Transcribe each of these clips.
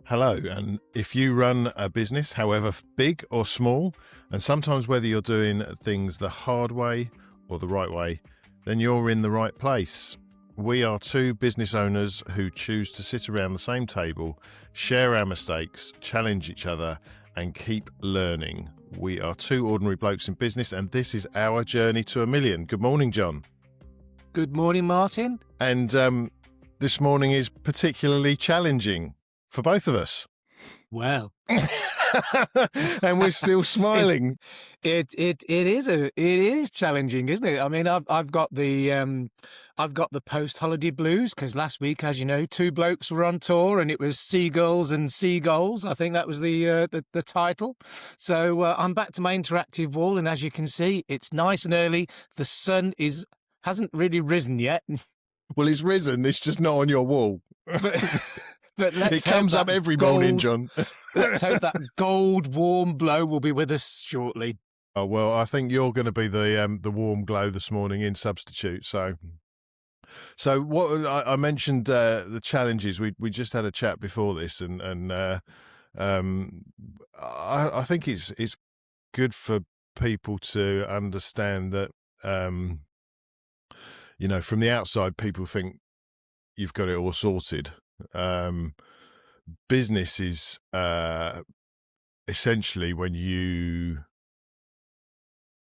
Hello, and if you run a business, however big or small, and sometimes whether you're doing things the hard way or the right way, then you're in the right place. We are two business owners who choose to sit around the same table, share our mistakes, challenge each other, and keep learning. We are two ordinary blokes in business, and this is our journey to a million. Good morning, John. Good morning, Martin. And this morning is particularly challenging for both of us. Well, and we're still smiling. it is challenging, isn't it? I mean, I've got the post holiday blues because last week, as you know, two blokes were on tour and it was Seagulls and Seagulls. I think that was the title. So I'm back to my interactive wall, and as you can see, it's nice and early. The sun hasn't really risen yet. Well, it's risen. It's just not on your wall. But it comes up every morning, John. Let's hope that gold warm glow will be with us shortly. Oh, well, I think you're going to be the warm glow this morning in substitute. So what I mentioned the challenges. We just had a chat before this, and I think it's good for people to understand that from the outside, people think you've got it all sorted. Business is essentially, when you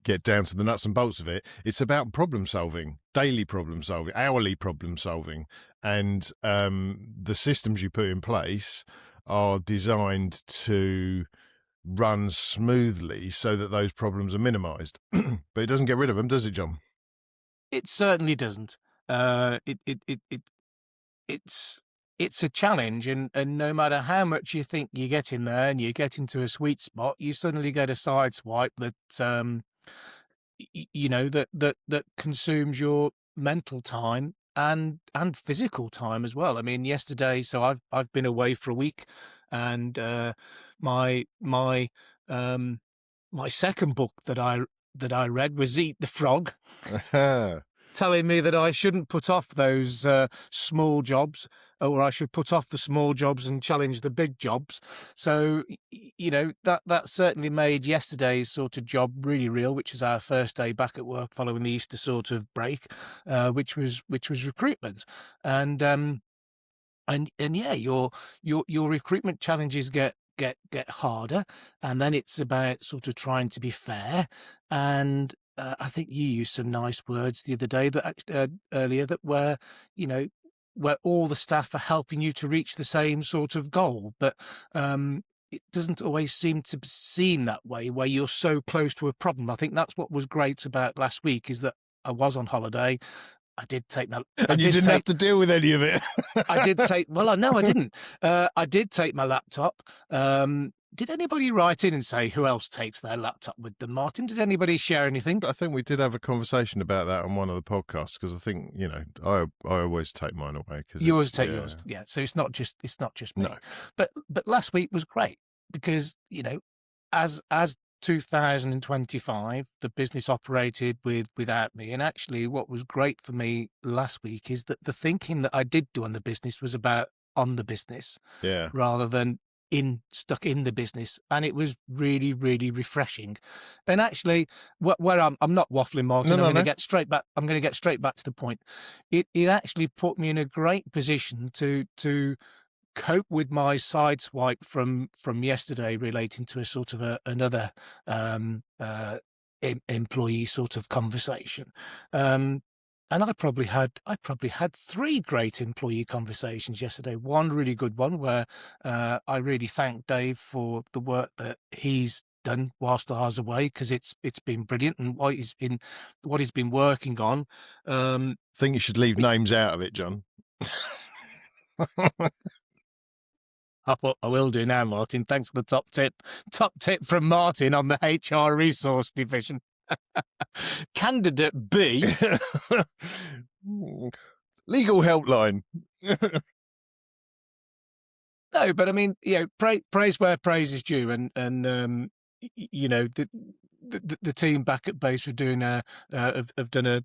get down to the nuts and bolts of it, it's about problem solving, daily problem solving, hourly problem solving, and the systems you put in place are designed to run smoothly so that those problems are minimized. But it doesn't get rid of them, does it, John? It certainly doesn't. It's a challenge, and no matter how much you think you get in there and you get into a sweet spot, you suddenly get a side swipe that that consumes your mental time and physical time as well. I mean, yesterday, so I've been away for a week, and my second book that I read was Eat the Frog. Telling me that I shouldn't put off those small jobs, or I should put off the small jobs and challenge the big jobs. So, that certainly made yesterday's sort of job really real, which is our first day back at work following the Easter sort of break, which was recruitment. And yeah, your recruitment challenges get harder, and then it's about sort of trying to be fair. And I think you used some nice words the other day earlier that where all the staff are helping you to reach the same sort of goal, but it doesn't always seem to seem that way where you're so close to a problem. I think that's what was great about last week, is that I was on holiday. I did take my... And you didn't have to deal with any of it. I did take... Well, no, I didn't. I did take my laptop. Did anybody write in and say who else takes their laptop with them, Martin? Did anybody share anything? I think we did have a conversation about that on one of the podcasts, because I think, I always take mine away. You always take yours, yeah. So it's not just me. No. But last week was great because, as 2025, the business operated without me. And actually what was great for me last week is that the thinking that I did do on the business was about on the business, rather than stuck in the business, and it was really, really refreshing. And actually, where I'm not waffling, Martin. I'm going to get straight back. I'm going to get straight back to the point. It actually put me in a great position to cope with my side swipe from yesterday, relating to a sort of another employee sort of conversation. And I probably had 3 great employee conversations yesterday. One really good one where I really thank Dave for the work that he's done whilst I was away, because it's been brilliant, and what he's been working on. I think you should leave names out of it, John. I will do now, Martin. Thanks for the top tip. Top tip from Martin on the HR resource division. Candidate B. Legal helpline. No, but I mean, praise where praise is due, and the team back at base were doing have done a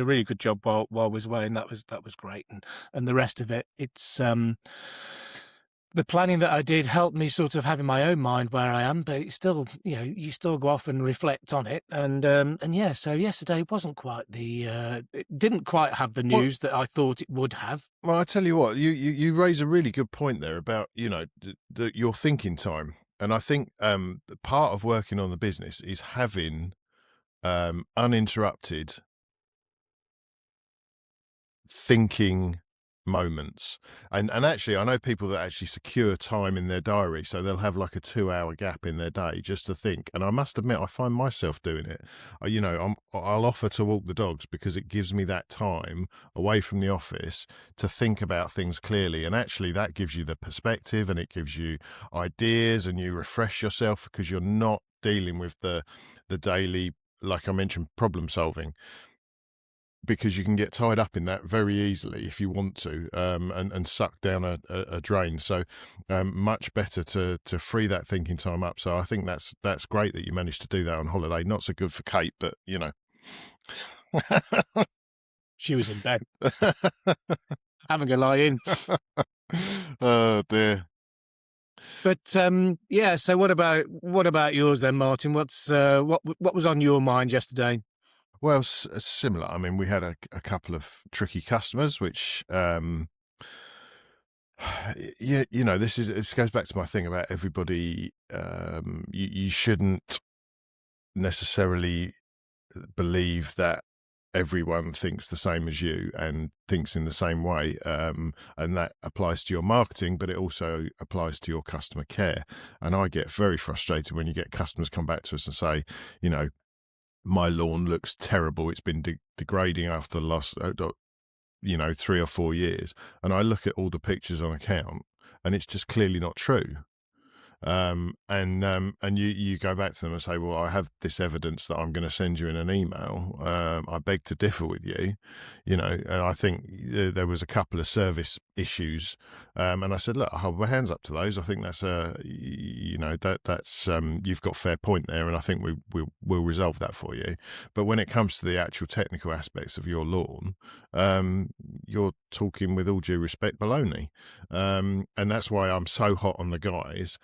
really good job while I was away, and that was great, and the rest of it, it's the planning that I did helped me sort of have in my own mind where I am, but it's still, you still go off and reflect on it. And yeah, so yesterday wasn't quite it didn't quite have the news that I thought it would have. Well, I tell you what, you raise a really good point there about, your thinking time. And I think part of working on the business is having uninterrupted thinking moments. And actually, I know people that actually secure time in their diary, so they'll have like a 2-hour gap in their day just to think. And I must admit, I find myself doing it. I'll offer to walk the dogs because it gives me that time away from the office to think about things clearly. And actually, that gives you the perspective and it gives you ideas, and you refresh yourself because you're not dealing with the daily, like I mentioned, problem solving. Because you can get tied up in that very easily if you want to, and suck down a drain. So much better to free that thinking time up. So I think that's great that you managed to do that on holiday. Not so good for Kate, but She was in bed, having a lie in. Oh dear. But yeah. So what about yours then, Martin? What was on your mind yesterday? Well, similar. I mean, we had a couple of tricky customers, which, this goes back to my thing about everybody. You shouldn't necessarily believe that everyone thinks the same as you and thinks in the same way. And that applies to your marketing, but it also applies to your customer care. And I get very frustrated when you get customers come back to us and say, my lawn looks terrible. It's been degrading after the last, 3 or 4 years. And I look at all the pictures on account and it's just clearly not true. And you go back to them and say, well, I have this evidence that I'm going to send you in an email. I beg to differ with you, and I think there was a couple of service issues. And I said, look, I hold my hands up to those. I think that's that's you've got fair point there. And I think we'll resolve that for you. But when it comes to the actual technical aspects of your lawn, you're talking, with all due respect, baloney. And that's why I'm so hot on the guys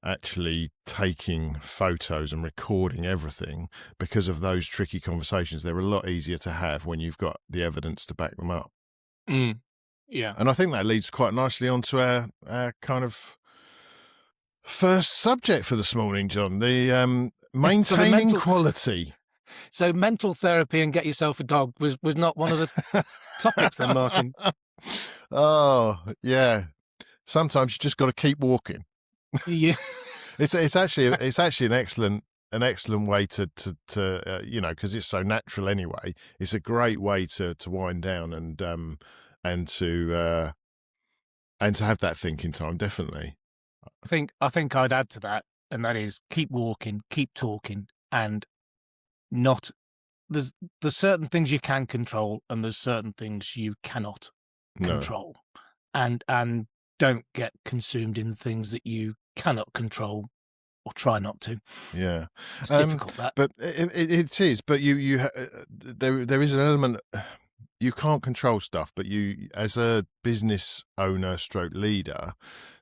actually taking photos and recording everything, because of those tricky conversations. They're a lot easier to have when you've got the evidence to back them up. Yeah. And I think that leads quite nicely onto our kind of first subject for this morning, John, the maintaining quality. So mental therapy and get yourself a dog was not one of the topics then, Martin? Oh, yeah. Sometimes you just got to keep walking. Yeah. It's actually an excellent way to because it's so natural anyway. It's a great way to wind down and to have that thinking time, definitely. I think I'd add to that, and that is keep walking, keep talking, and not there's certain things you can control and there's certain things you cannot control. And don't get consumed in things that you cannot control, or try not to. Yeah, it's difficult, that. But it is. But there is an element. You can't control stuff, but you, as a business owner, stroke leader,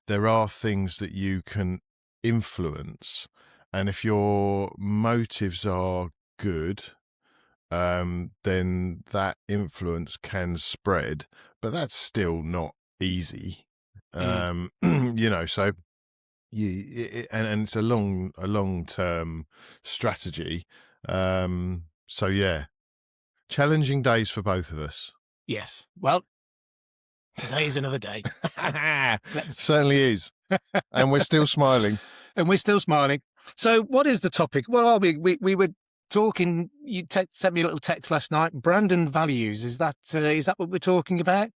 there are things that you can influence, and if your motives are good, then that influence can spread. But that's still not easy. So and it's a long-term strategy. So yeah, challenging days for both of us. Yes. Well, today is another day. Certainly is. And we're still smiling. So what is the topic? Well, we were talking, you sent me a little text last night, brand and values. Is that what we're talking about?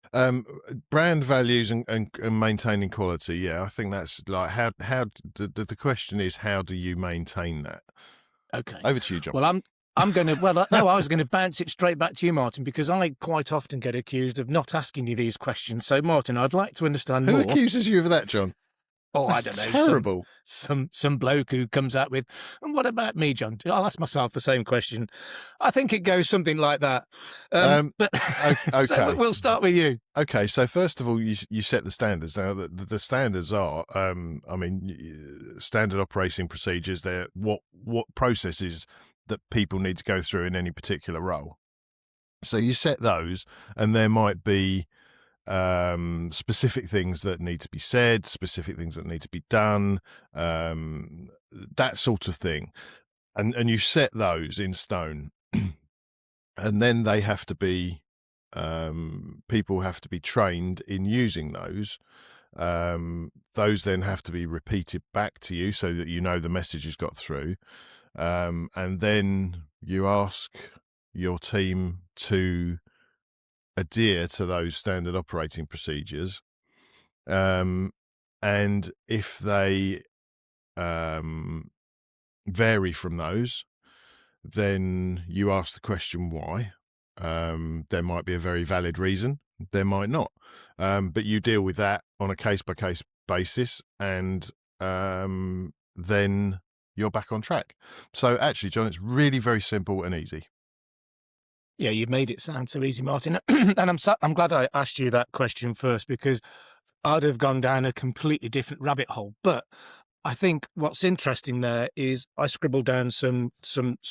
Brand values and maintaining quality. Yeah, I think that's like how the question is, how do you maintain that? Okay. Over to you, John. Well, I'm going to, I was going to bounce it straight back to you, Martin, because I quite often get accused of not asking you these questions. So, Martin, I'd like to understand more. Who accuses you of that, John? or I That's don't know, terrible. some bloke who comes out with, and what about me, John? I'll ask myself the same question. I think it goes something like that. But Okay. so we'll start with you. Okay, so first of all, you set the standards. Now, the standards are, standard operating procedures. They're what processes that people need to go through in any particular role. So you set those, and there might be specific things that need to be said, specific things that need to be done, that sort of thing, and you set those in stone, and then they have to be. People have to be trained in using those. Those then have to be repeated back to you so that you know the message has got through. And then you ask your team to adhere to those standard operating procedures. And if they vary from those, then you ask the question why. There might be a very valid reason, there might not, but you deal with that on a case-by-case basis, and then you're back on track. So actually, John, it's really very simple and easy. Yeah, you made it sound so easy, Martin. And I'm glad I asked you that question first, because I'd have gone down a completely different rabbit hole. But I think what's interesting there is I scribbled down some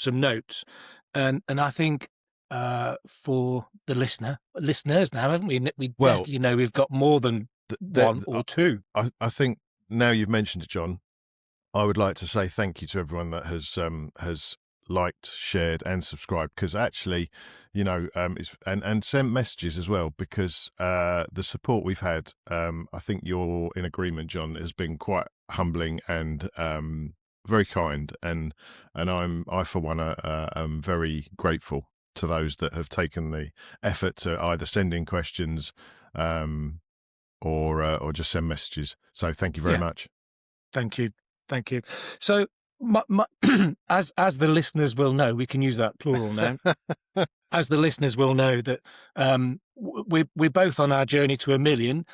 notes, and I think for the listeners now, haven't we? We definitely know we've got more than one or two. I think now you've mentioned it, John, I would like to say thank you to everyone that has liked, shared, and subscribed, because actually, and sent messages as well, because the support we've had, I think you're in agreement, John, has been quite humbling and very kind, and I for one am very grateful to those that have taken the effort to either send in questions or just send messages. So thank you very much. Thank you. So as the listeners will know, we can use that plural now. As the listeners will know that we're both on our journey to 1 million.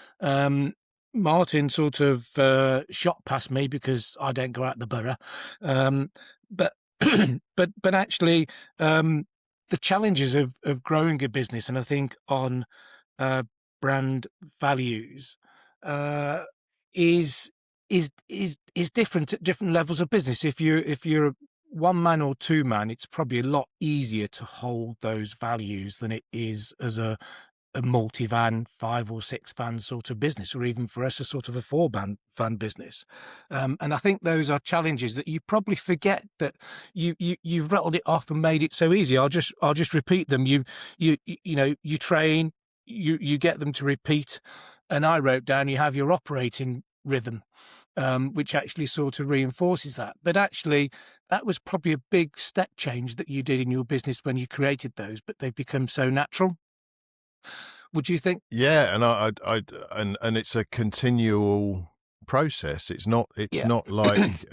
Martin sort of shot past me because I don't go out the borough. But but actually, the challenges of growing a business, and I think on brand values, is different at different levels of business. If you're a one man or two man, it's probably a lot easier to hold those values than it is as a multi-van, 5 or 6 van sort of business, or even for us a sort of a 4 van business. And I think those are challenges that you probably forget that you've rattled it off and made it so easy. I'll just repeat them. You train, you get them to repeat, and I wrote down you have your operating rhythm, which actually sort of reinforces that. But actually, that was probably a big step change that you did in your business when you created those, but they've become so natural. Would you think? Yeah, and it's a continual process. It's not like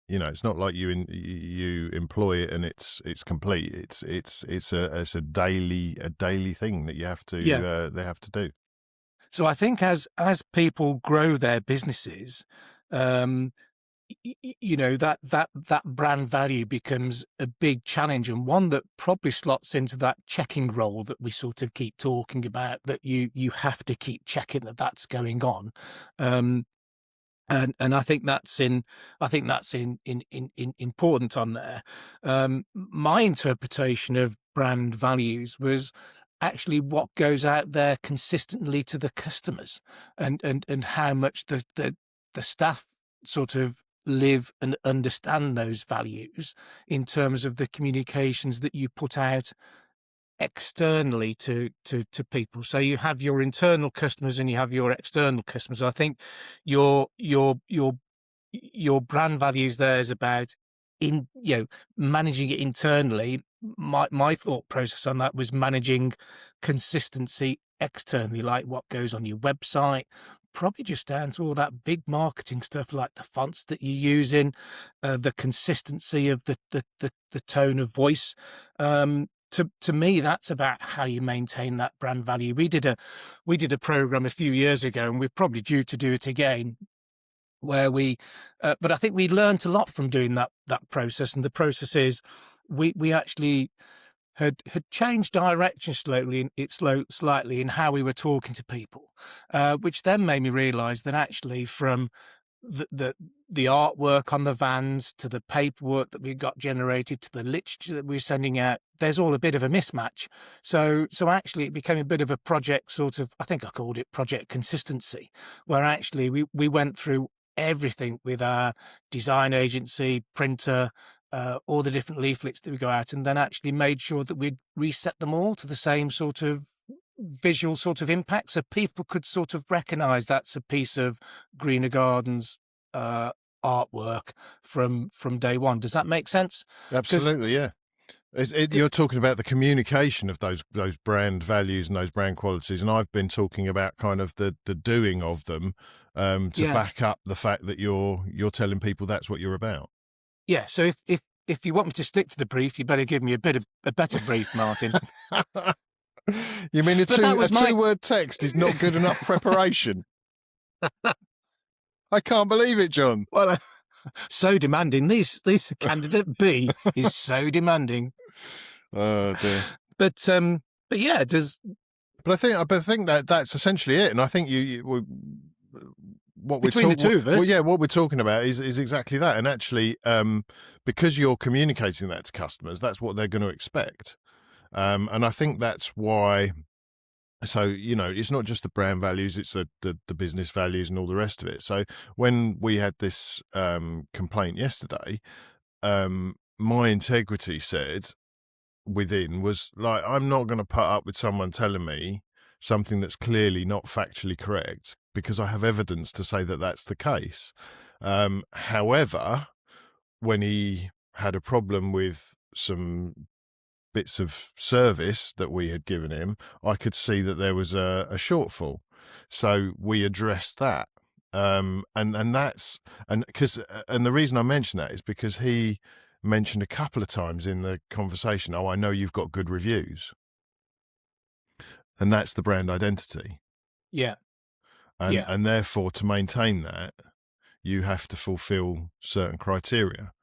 it's not like you employ it and it's complete. It's a daily thing that you have to they have to do. So I think as people grow their businesses, that brand value becomes a big challenge, and one that probably slots into that checking role that we sort of keep talking about, that you have to keep checking that that's going on. And I think that's important on there. My interpretation of brand values was actually what goes out there consistently to the customers, and how much the staff sort of live and understand those values in terms of the communications that you put out externally to people. So you have your internal customers and you have your external customers. I think your brand values there is about managing it internally. My thought process on that was managing consistency externally, like what goes on your website, probably just down to all that big marketing stuff, like the fonts that you're using, the consistency of the tone of voice. To me, that's about how you maintain that brand value. We did a program a few years ago, and we're probably due to do it again, where but I think we learned a lot from doing that process. And the process is we actually had changed direction slightly in how we were talking to people, which then made me realise that actually from the artwork on the vans to the paperwork that we got generated to the literature that we were sending out, there's all a bit of a mismatch. So actually it became a bit of a project sort of, I think I called it project consistency, where actually we went through everything with our design agency, printer, all the different leaflets that we go out, and then actually made sure that we'd reset them all to the same sort of visual sort of impact, so people could sort of recognize that's a piece of Greener Gardens artwork from day one. Does that make sense? Absolutely, yeah. You're talking about the communication of those brand values and those brand qualities, and I've been talking about kind of the doing of them to back up the fact that you're telling people that's what you're about. Yeah. So if you want me to stick to the brief, you better give me a better brief, Martin. You mean a two-word text is not good enough preparation? I can't believe it, John. Well, so demanding. These candidate B is so demanding. Oh dear. But yeah, But I think that's essentially it, and I think what between the two of us, what we're talking about is exactly that. And actually, because you're communicating that to customers, that's what they're going to expect. And I think that's why. So, it's not just the brand values, it's the business values and all the rest of it. So when we had this complaint yesterday, my integrity said within was like, I'm not going to put up with someone telling me something that's clearly not factually correct because I have evidence to say that that's the case. However, when he had a problem with some bits of service that we had given him, I could see that there was a shortfall. So we addressed that. And the reason I mention that is because he mentioned a couple of times in the conversation, I know you've got good reviews. And that's the brand identity. Yeah. And therefore, to maintain that, you have to fulfill certain criteria.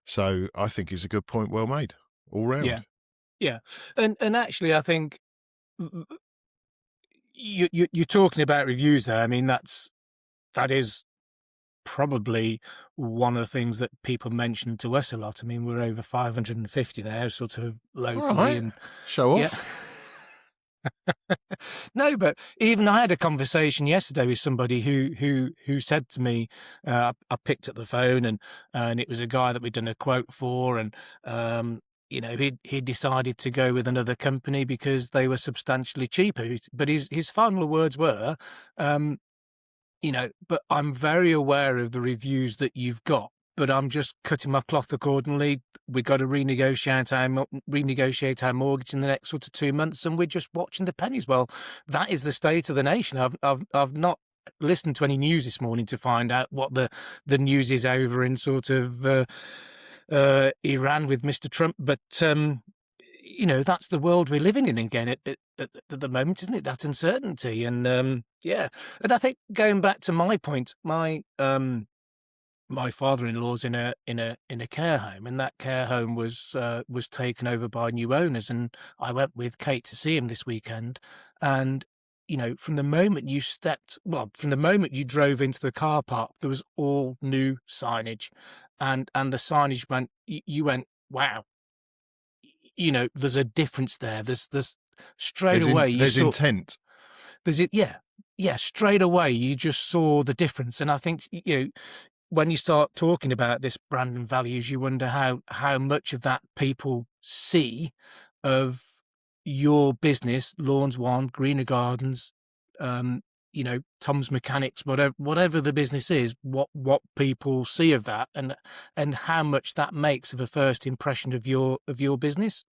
So I think it's a good point, well made, all round. Yeah. Yeah, and actually, I think you're talking about reviews there. I mean, that is probably one of the things that people mention to us a lot. I mean, we're over 550 now, sort of locally. Right. And show off. Yeah. No, but even I had a conversation yesterday with somebody who said to me, I picked up the phone and it was a guy that we'd done a quote for, and he decided to go with another company because they were substantially cheaper. But his final words were, but I'm very aware of the reviews that you've got, but I'm just cutting my cloth accordingly. We've got to renegotiate our mortgage in the next sort of 2 months, and we're just watching the pennies. Well, that is the state of the nation. I've not listened to any news this morning to find out what the news is over in sort of Iran with Mr. Trump, but that's the world we're living in again at the moment, isn't it? That uncertainty, and and I think going back to my point, my father-in-law's in a care home, and that care home was taken over by new owners, and I went with Kate to see him this weekend, and from the moment you drove into the car park, there was all new signage, and the signage went, you went, wow, there's a difference there. There's straight away. There's intent. There's it. Yeah. Straight away, you just saw the difference, and I think when you start talking about this brand and values, you wonder how much of that people see of your business, Lawns One, Greener Gardens, Tom's Mechanics, whatever the business is, what people see of that, and how much that makes of a first impression of your business.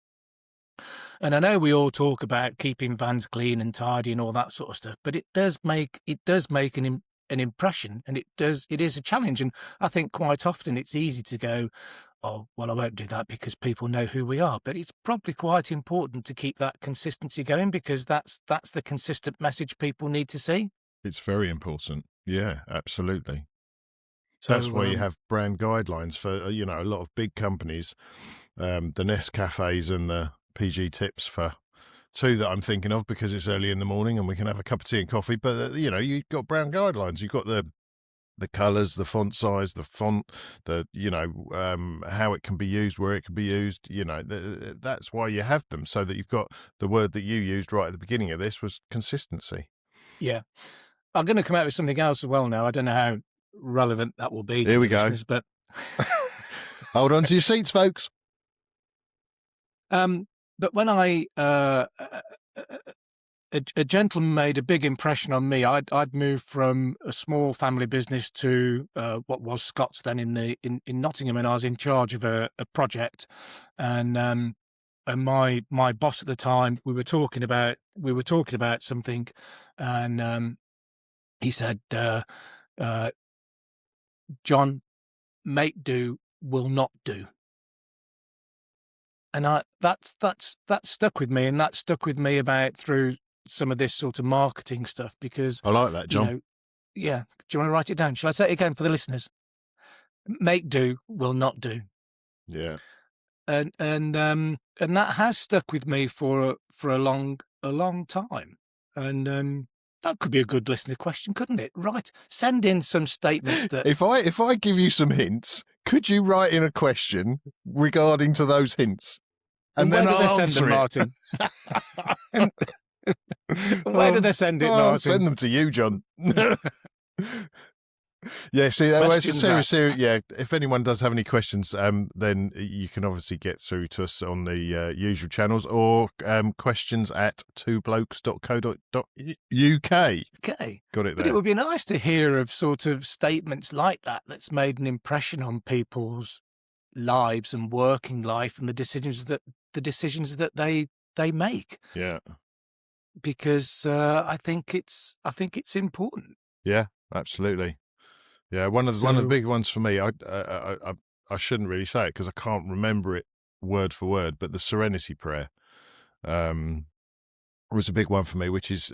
And I know we all talk about keeping vans clean and tidy and all that sort of stuff, but it does make an impression, and it is a challenge. And I think quite often it's easy to go, oh, well, I won't do that because people know who we are. But it's probably quite important to keep that consistency going, because that's the consistent message people need to see. It's very important. Yeah, absolutely. So That's why you have brand guidelines for, a lot of big companies, the Nescafes and the PG Tips for two that I'm thinking of, because it's early in the morning and we can have a cup of tea and coffee. But, you've got brand guidelines. You've got the colours, the font size, the font, how it can be used, where it can be used. That's why you have them, so that you've got the word that you used right at the beginning of this was consistency. Yeah. I'm going to come out with something else as well now. I don't know how relevant that will be to Here we the go. listeners, but hold on to your seats, folks. But when a gentleman made a big impression on me. I'd moved from a small family business to what was Scott's then in Nottingham, and I was in charge of a project. And my boss at the time, we were talking about something, and he said, "John, make do will not do." And that stuck with me, and that stuck with me about through some of this sort of marketing stuff, because I like that, John. Yeah. Do you want to write it down? Shall I say it again for the listeners? Make do will not do. Yeah. And that has stuck with me for a long time. And that could be a good listener question, couldn't it? Right. Send in some statements that If I give you some hints, could you write in a question regarding to those hints? And then I'll answer it. Martin. Where do they send it, Martin? I'll send them to you, John. Yeah, see, it's a serious. Yeah, if anyone does have any questions, then you can obviously get through to us on the usual channels, or questions at twoblokes.co.uk. Okay. Got it there. But it would be nice to hear of sort of statements like that's made an impression on people's lives and working life, and the decisions that they make. Yeah. Because I think it's important. Yeah, absolutely. Yeah, one of the big ones for me. I shouldn't really say it because I can't remember it word for word, but the Serenity Prayer was a big one for me, which is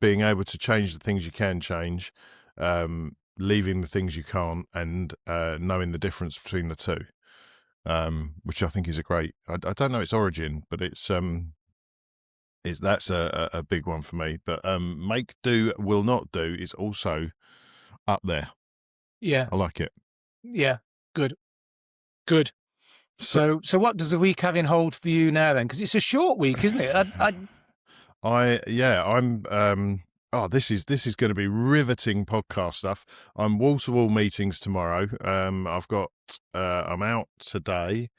being able to change the things you can change, leaving the things you can't, and knowing the difference between the two, which I think is a great. I don't know its origin, but that's a big one for me. But make do will not do is also up there. Yeah, I like it. Yeah, good. So what does the week have in hold for you now then? Because it's a short week, isn't it? I'm. This is going to be riveting podcast stuff. I'm wall to wall meetings tomorrow. I've got. I'm out today.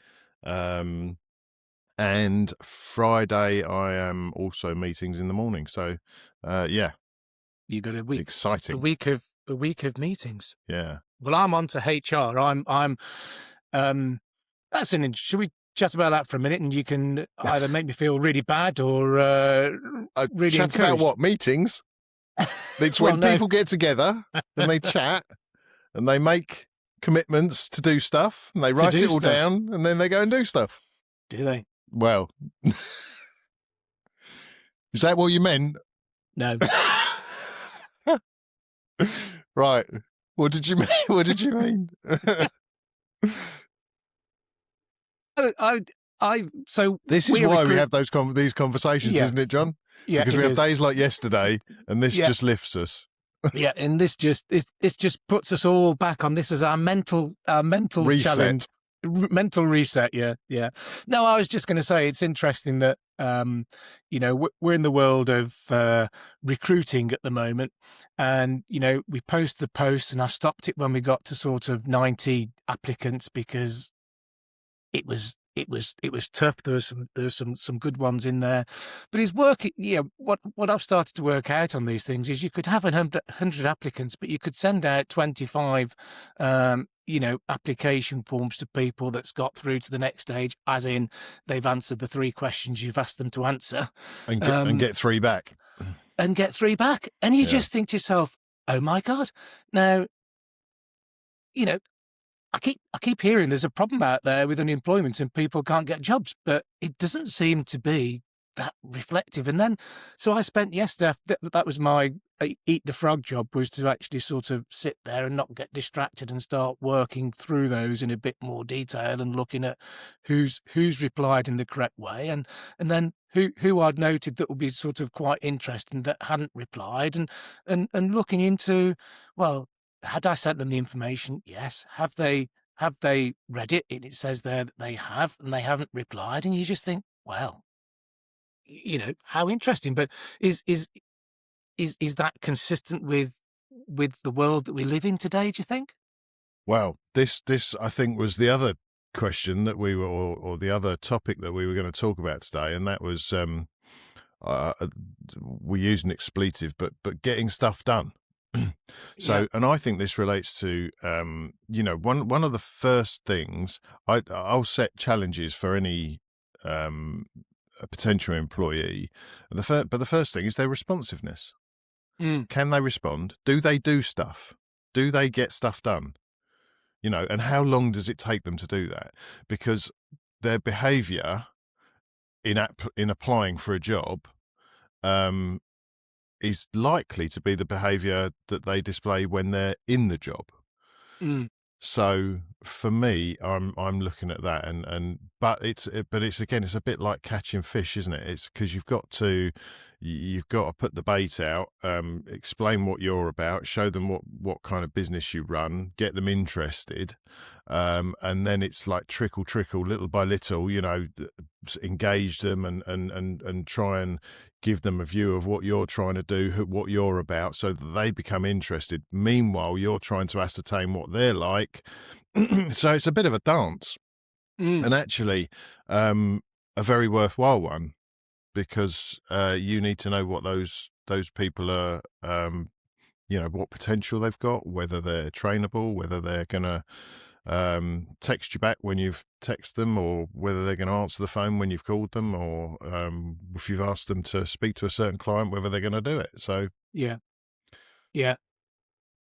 And Friday, I am also meetings in the morning. So, yeah, you got a week. Exciting. A week of meetings. Yeah. Well, I'm on to HR. I'm. Should we chat about that for a minute? And you can either make me feel really bad or really chat encouraged. About what? Meetings. It's when people get together and they chat and they make commitments to do stuff, and they write it all down, and then they go and do stuff. Do they? Well, is that what you meant? No. Right. What did you mean? What did you mean? So this is why we have these conversations, isn't it, John? Yeah, because we have days like yesterday, and this just lifts us. Yeah, and this just puts us all back on this as our mental reset. Challenge. Mental reset, yeah. No, I was just going to say it's interesting that we're in the world of recruiting at the moment, and we post the posts, and I stopped it when we got to sort of 90 applicants because it was tough. There was some good ones in there, but it's working. Yeah, what I've started to work out on these things is you could have 100 applicants, but you could send out 25. Application forms to people that's got through to the next stage, as in they've answered the 3 questions you've asked them to answer, and get 3 back. And you just think to yourself, "Oh my God!" Now, I keep hearing there's a problem out there with unemployment and people can't get jobs, but it doesn't seem to be that reflective. And then, so I spent yesterday, that was my eat the frog job, was to actually sort of sit there and not get distracted and start working through those in a bit more detail and looking at who's replied in the correct way, and then who I'd noted that would be sort of quite interesting that hadn't replied, and looking into, well, had I sent them the information? Yes. Have they read it? It says there that they have, and they haven't replied. And you just think, well, how interesting. But is that consistent with the world that we live in today, do you think? Well, this I think was the other question that we were, or the other topic that we were going to talk about today, and that was we use an expletive, but getting stuff done. So, and I think this relates to, one of the first things I'll set challenges for any a potential employee. But the first thing is their responsiveness. Can they respond? Do they do stuff? Do they get stuff done? And how long does it take them to do that? Because their behavior in applying for a job, is likely to be the behavior that they display when they're in the job. So for me, I'm looking at that, but it's again, it's a bit like catching fish, isn't it? It's because you've got to put the bait out, explain what you're about, show them what kind of business you run, get them interested, and then it's like trickle, little by little, engage them and try and give them a view of what you're trying to do, what you're about, so that they become interested. Meanwhile, you're trying to ascertain what they're like. So it's a bit of a dance, and actually a very worthwhile one, because you need to know what those people are, what potential they've got, whether they're trainable, whether they're going to text you back when you've texted them, or whether they're going to answer the phone when you've called them, or if you've asked them to speak to a certain client, whether they're going to do it. So yeah.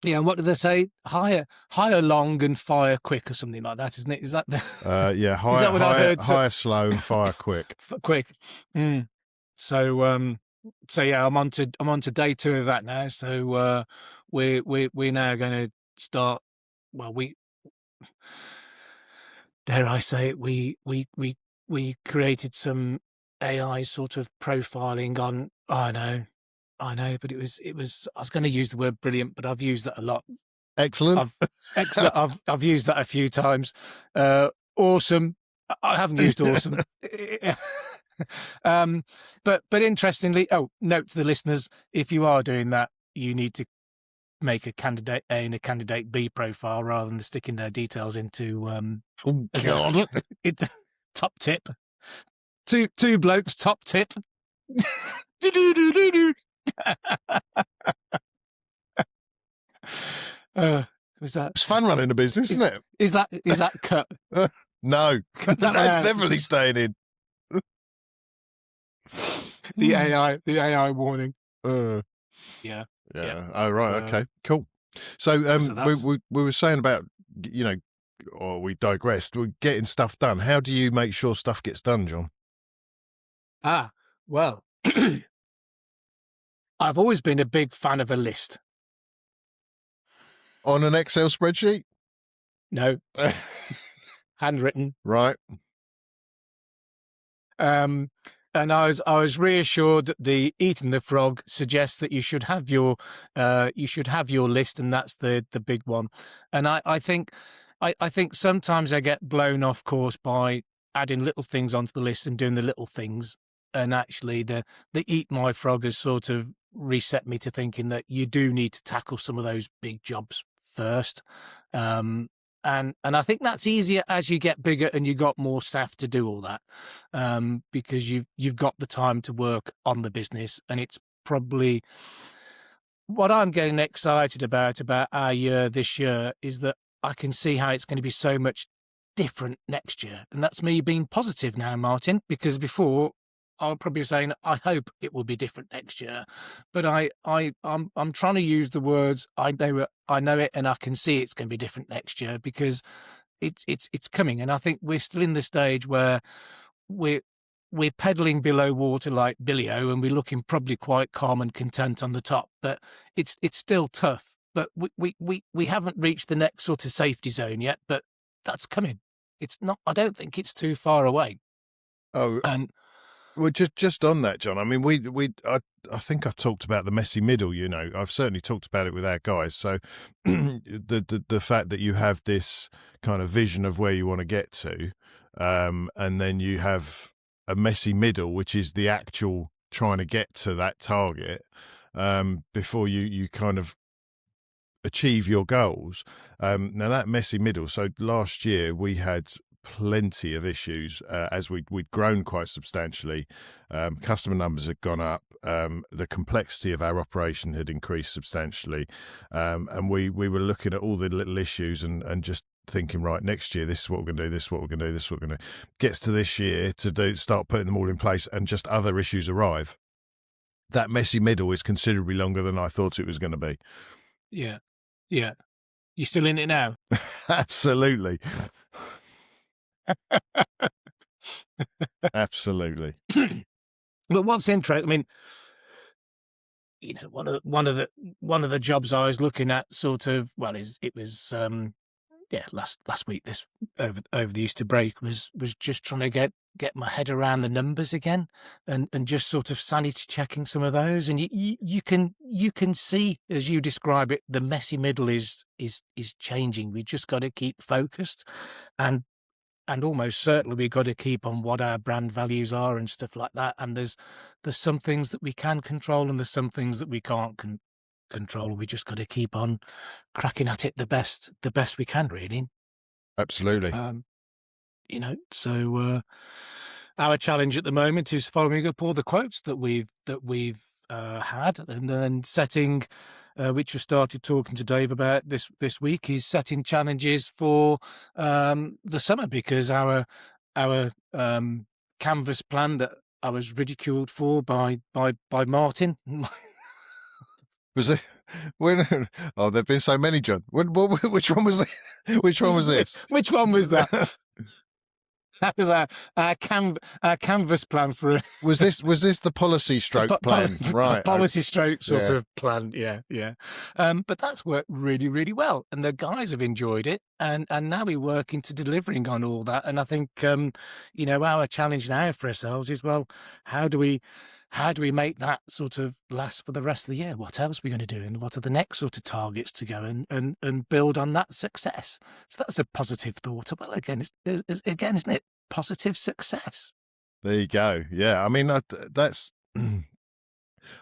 And what do they say? Hire long and fire quick, or something like that, isn't it? Is that the hire, is that what I heard? Hire slow and fire quick. Quick. So yeah, I'm on to day 2 of that now. So we're now going to start. Well, dare I say it, we created some AI sort of profiling on. I know, but it was. I was going to use the word brilliant, but I've used that a lot. Excellent. I've used that a few times. Awesome. I haven't used awesome. But interestingly, note to the listeners: if you are doing that, you need to make a candidate A and a candidate B profile rather than sticking their details into. It's top tip. Two blokes. Top tip. Was that? It's fun running a business, isn't it? Is that cut? No, that's definitely staying in. The AI warning. Yeah. Oh, right. Okay. Cool. So, we were saying about, or we digressed. We're getting stuff done. How do you make sure stuff gets done, John? Well, I've always been a big fan of a list. On an Excel spreadsheet? No. Handwritten. Right. And I was reassured that the Eating the Frog suggests that you should have your list, and that's the big one. And I think sometimes I get blown off course by adding little things onto the list and doing the little things, and actually the Eat My Frog has sort of reset me to thinking that you do need to tackle some of those big jobs first. And I think that's easier as you get bigger and you got more staff to do all that, because you've got the time to work on the business. And it's probably what I'm getting excited about our year this year is that I can see how it's going to be so much different next year. And that's me being positive now, Martin, because before I'll probably be saying I hope it will be different next year, but I'm trying to use the words I know it, and I can see it's going to be different next year because it's coming. And I think we're still in the stage where we're pedaling below water like Billy-O, and we're looking probably quite calm and content on the top, but it's still tough. But we haven't reached the next sort of safety zone yet, but that's coming. It's not. I don't think it's too far away. Oh, and well, just on that, John. I mean, I think I've talked about the messy middle. You know, I've certainly talked about it with our guys. So the fact that you have this kind of vision of where you want to get to, and then you have a messy middle, which is the actual trying to get to that target, before you kind of achieve your goals. Now that messy middle. So last year we had plenty of issues as we'd grown quite substantially. Customer numbers had gone up. The complexity of our operation had increased substantially, and we were looking at all the little issues and just thinking, right, next year this is what we're going to do, this is what we're going to do, this is what we're going to do. Gets to this year to start putting them all in place, and just other issues arrive. That messy middle is considerably longer than I thought it was going to be. Yeah. You still in it now? Absolutely. Absolutely. But what's interesting, I mean, you know, one of the jobs I was looking at, sort of, well, it was last week, this over the Easter break, was just trying to get my head around the numbers again, and just sort of sanity checking some of those. And you can see, as you describe it, the messy middle is changing. We just got to keep focused, and almost certainly we've got to keep on what our brand values are and stuff like that. And there's some things that we can control, and there's some things that we can't control. We just got to keep on cracking at it the best we can, really. Absolutely. You know, so our challenge at the moment is following up all the quotes that we've had, and then setting, which we started talking to Dave about this week, is setting challenges for the summer, because our canvas plan that I was ridiculed for by Martin. Was it? When? Oh, there've been so many, John. Which one was which one was this? Which one was that? That was our canvas plan for. Was this the policy stroke plan? Right, policy stroke sort of plan. Yeah. But that's worked really, really well, and the guys have enjoyed it, and now we're working to delivering on all that. And I think you know, our challenge now for ourselves is, well, how do we make that sort of last for the rest of the year? What else are we going to do, and what are the next sort of targets to go and build on that success? So that's a positive thought. Well, again, isn't it positive success? There you go. Yeah, I mean, that's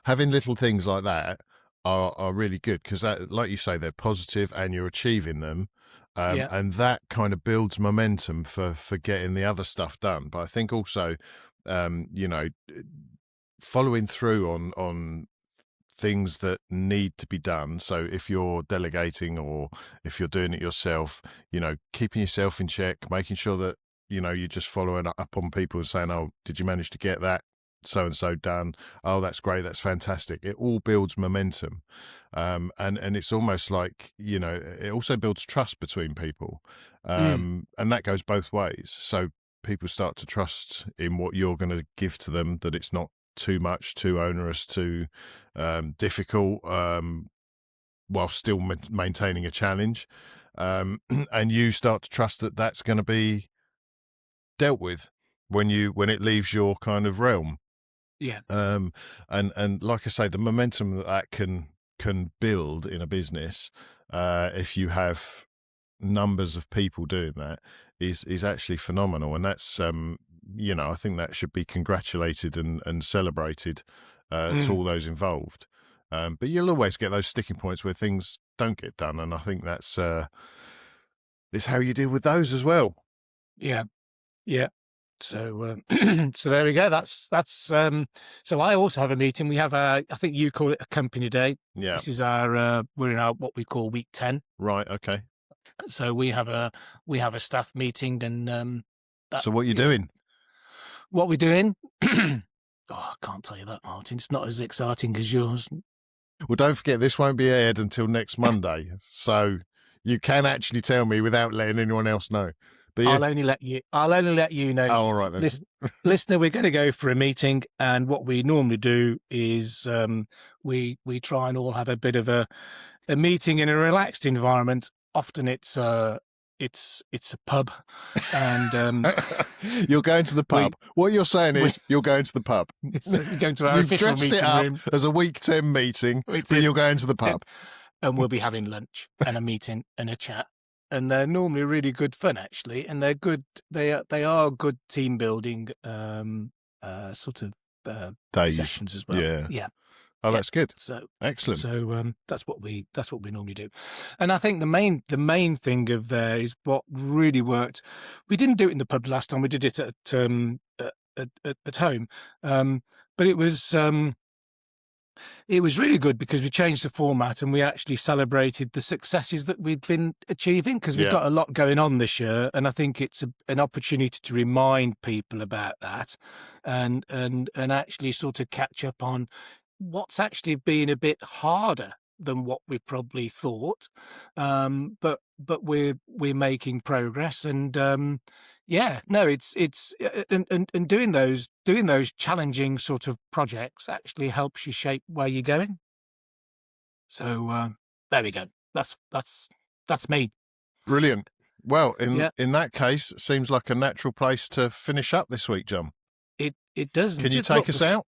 having little things like that are really good, because that, like you say, they're positive and you're achieving them, and that kind of builds momentum for getting the other stuff done. But I think also, you know, following through on things that need to be done. So if you're delegating or if you're doing it yourself, you know, keeping yourself in check, making sure that, you know, you're just following up on people and saying, oh, did you manage to get that so-and-so done? Oh, that's great. That's fantastic. It all builds momentum. And it's almost like, you know, it also builds trust between people. And that goes both ways. So people start to trust in what you're going to give to them, that it's not too much, too onerous, too difficult, while still maintaining a challenge, and you start to trust that that's going to be dealt with when it leaves your kind of realm. And like I say, the momentum that can build in a business, if you have numbers of people doing that, is actually phenomenal. And that's you know, I think that should be congratulated and celebrated to all those involved. But you'll always get those sticking points where things don't get done, and I think that's it's how you deal with those as well. Yeah. So so there we go. That's so I also have a meeting. We have I think you call it a company day. Yeah. This is our we're in our what we call week 10. Right. Okay. So we have a staff meeting, and so what are you doing? What we're doing? Oh, I can't tell you that, Martin. It's not as exciting as yours. Well, don't forget, this won't be aired until next Monday, so you can actually tell me without letting anyone else know. But I'll only let you know. Oh, all right then. Listener, we're going to go for a meeting, and what we normally do is we try and all have a bit of a meeting in a relaxed environment. Often it's a pub, and you're going to the pub. What you're saying is you're going to the pub. You're going to our official dressed meeting it up room as a week 10 meeting, but you're going to the pub. And we'll be having lunch and a meeting and a chat. And they're normally really good fun, actually, and they're good. They are good team building sort of days sessions as well. Yeah. Oh, that's good. So excellent. So that's what we normally do. And I think the main thing of there is what really worked. We didn't do it in the pub last time. We did it at home, but it was really good because we changed the format and we actually celebrated the successes that we'd been achieving, because we've got a lot going on this year. And I think it's an opportunity to remind people about that and actually sort of catch up on what's actually been a bit harder than what we probably thought. But we're making progress, and it's doing those challenging sort of projects actually helps you shape where you're going. So there we go. That's me. Brilliant. Well, in that case, it seems like a natural place to finish up this week, John. It does. Can you take us out?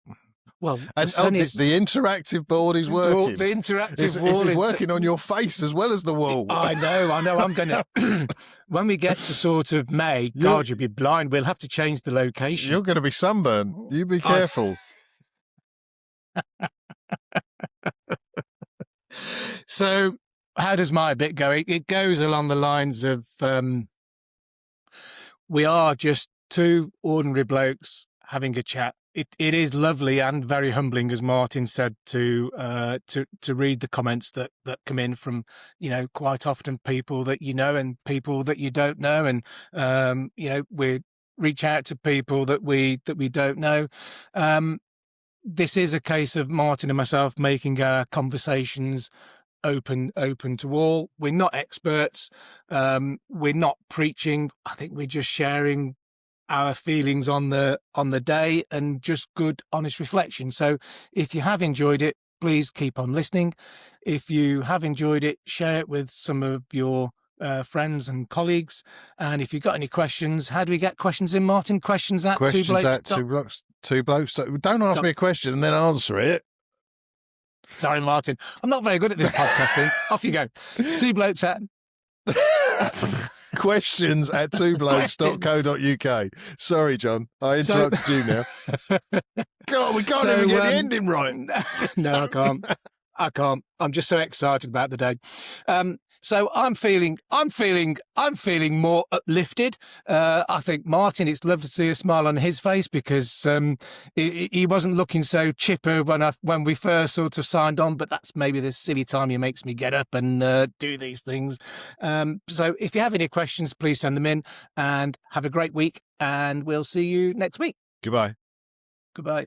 Well, and the interactive board is working. The interactive wall is working on your face as well as the wall. I know. I'm going to. When we get to sort of May, God, you'll be blind. We'll have to change the location. You're going to be sunburned. You be careful. So, how does my bit go? It goes along the lines of we are just two ordinary blokes having a chat. It is lovely and very humbling, as Martin said, to read the comments that come in from, quite often people that you know and people that you don't know, and we reach out to people that we don't know. This is a case of Martin and myself making our conversations open to all. We're not experts. We're not preaching. I think we're just sharing our feelings on the day and just good, honest reflection. So if you have enjoyed it, please keep on listening. If you have enjoyed it, share it with some of your friends and colleagues. And if you've got any questions, how do we get questions in, Martin? Questions at Two Blokes. Don't ask me a question and then answer it. Sorry, Martin. I'm not very good at this podcasting. Off you go. Two Blokes at... questions at twoblokes.co.uk. Sorry, John. I interrupted you now. God, we can't even get the ending right. No, I can't. I'm just so excited about the day. So I'm feeling more uplifted. I think Martin, it's lovely to see a smile on his face, because he wasn't looking so chipper when we first sort of signed on. But that's maybe the silly time he makes me get up and do these things. So if you have any questions, please send them in, and have a great week. And we'll see you next week. Goodbye. Goodbye.